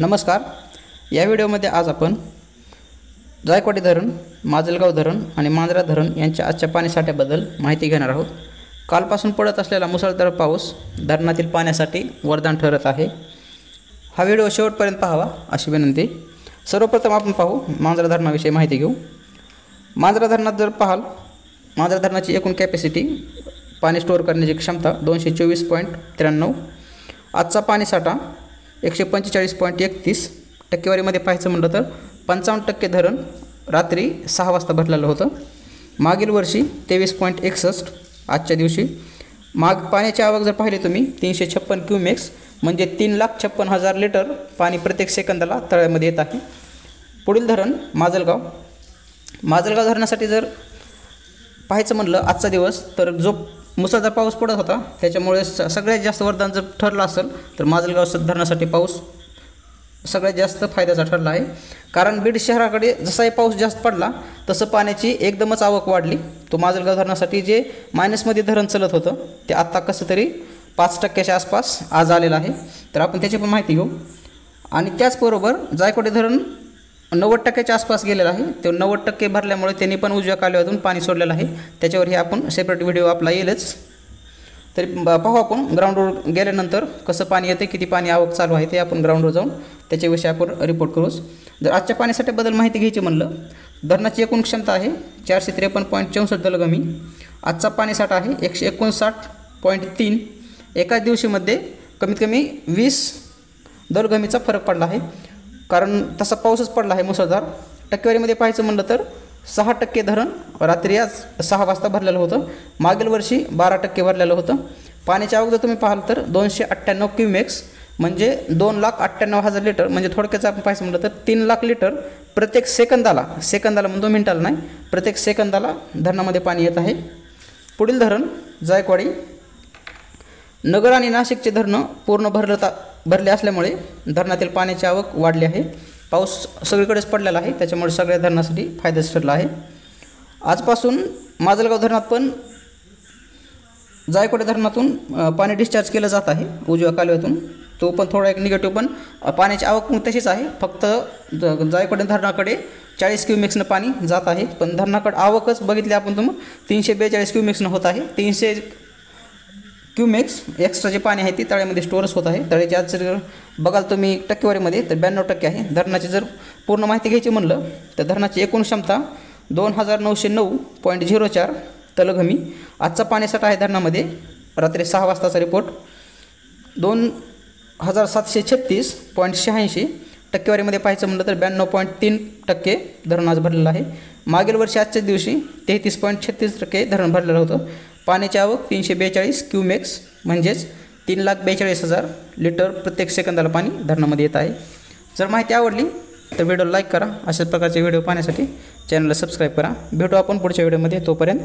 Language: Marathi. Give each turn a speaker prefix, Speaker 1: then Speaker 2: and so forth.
Speaker 1: नमस्कार. या व्हिडिओमध्ये आज आपण जायकवाडी धरण, माजलगाव धरण आणि मांजरा धरण यांच्या आजच्या पाणीसाठ्याबद्दल माहिती घेणार आहोत. कालपासून पडत असलेला मुसळधार पाऊस धरणातील पाण्यासाठी वरदान ठरत आहे. हा व्हिडिओ शेवटपर्यंत पाहावा अशी विनंती. सर्वप्रथम आपण पाहू मांजरा धरणाविषयी माहिती घेऊ. मांजरा धरणात जर पाहाल, मांजरा धरणाची एकूण कॅपॅसिटी पाणी स्टोअर करण्याची क्षमता 224.93. आजचा पाणीसाठा 145.31. टक्केवारीमध्ये पाहायचं म्हटलं तर 55% धरण रात्री 6 वाजता भरलेलं होतं. मागील वर्षी 23.61 आजच्या दिवशी. पाण्याची आवक जर पाहिली तुम्ही 356 क्यूमेक्स म्हणजे 3,56,000 लिटर पाणी प्रत्येक सेकंदाला तळ्यामध्ये येत आहे. पुढील धरण माजलगाव. माजलगाव धरणासाठी जर पाहायचं म्हटलं आजचा दिवस तर जो मुसळधार पाऊस पडत होता त्याच्यामुळे सगळ्यात जास्त वरदान जर ठरलं असेल तर माजलगाव धरणासाठी पाऊस सगळ्यात जास्त फायद्याचा ठरला आहे. कारण बीड शहराकडे जसाही पाऊस जास्त पडला तसं पाण्याची एकदमच आवक वाढली. तो माजलगाव धरणासाठी जे मायनसमध्ये धरण चालत होतं ते आत्ता कसं तरी 5% आसपास आज आलेलं आहे. तर आपण त्याची पण माहिती घेऊ. आणि त्याचबरोबर जायकवाडी धरण 90% आसपास गेलेलं आहे. ते 90% भरल्यामुळे त्यांनी पण उजव्या कालव्यातून पाणी सोडलेलं आहे. त्याच्यावरही आपण सेपरेट व्हिडिओ आपला येईलच. तरी पाहू आपण ग्राउंडवर गेल्यानंतर कसं पाणी येते, किती पाणी आवक चालू आहे ते आपण ग्राउंडवर जाऊन त्याच्याविषयी आपण रिपोर्ट करूच. जर आजच्या पाण्यासाठ्याबद्दल माहिती घ्यायची म्हणलं, धरणाची एकूण क्षमता आहे 453.64 दलगमी. आजचा पाणीसाठा आहे 159.3. एकाच दिवशीमध्ये कमीत कमी 20 दलगमीचा फरक पडला आहे. कारण तसा पाऊसच पडला आहे मुसळधार. टक्केवारीमध्ये पाहायचं म्हणलं तर 6% धरण रात्री आज 6 वाजता भरलेलं होतं. मागील वर्षी 12% भरलेलं होतं. पाण्याची आवक जर तुम्ही पाहाल तर 298 क्यूमेक्स म्हणजे 2,98,000 लिटर म्हणजे थोडक्यात आपण पाहायचं म्हटलं तर 3 लाख लिटर प्रत्येक सेकंदाला म्हणतो, मिनिटाला नाही, प्रत्येक सेकंदाला धरणामध्ये पाणी येत आहे. पुढील धरण जायकवाडी. नगर आणि नाशिकचे धरणं पूर्ण भरले असल्यामुळे धरणातील पाण्याची आवक वाढली आहे. पाऊस सगळीकडेच पडलेला आहे, त्याच्यामुळे सगळ्या धरणासाठी फायद्याचं ठरला आहे. आजपासून माजलगाव धरणात पण जायकवाडी धरणातून पाणी डिस्चार्ज केलं जात आहे उजव्या कालव्यातून. तो पण थोडा एक निगेटिव्ह, पण पाण्याची आवक तशीच आहे. फक्त जायकवाडी धरणाकडे 40 क्यूमेक्सनं पाणी जात आहे. पण धरणाकडे आवकच बघितली आपण 342 क्यूमेक्सनं होत आहे. 300 क्यूमेक्स एक्स्ट्रा जे पाणी आहे ते तळ्यामध्ये स्टोअर्स होत आहे. तळ्याची आज जर बघाल तुम्ही टक्केवारीमध्ये तर 92% आहे. धरणाची जर पूर्ण माहिती घ्यायची म्हणलं तर धरणाची एकूण क्षमता 2,909.04 तलघमी. आजचा पाणीसाठा आहे धरणामध्ये रात्री 6 वाजताचा रिपोर्ट 2,736.86. टक्केवारीमध्ये पाहायचं म्हणलं तर 92.3% धरण आज भरलेलं आहे. मागील वर्षी आजच्याच दिवशी 33.36% धरण भरलेलं होतं. पाण्याची आवक 342 क्यूमेक्स म्हणजेच 3,42,000 लिटर प्रत्येक सेकंदाला पाणी धरणामध्ये येत आहे. जर माहिती आवडली तर व्हिडिओला लाईक करा. अशाच प्रकारचे व्हिडिओ पाहण्यासाठी चॅनलला सबस्क्राईब करा. भेटू आपण पुढच्या व्हिडिओमध्ये. तोपर्यंत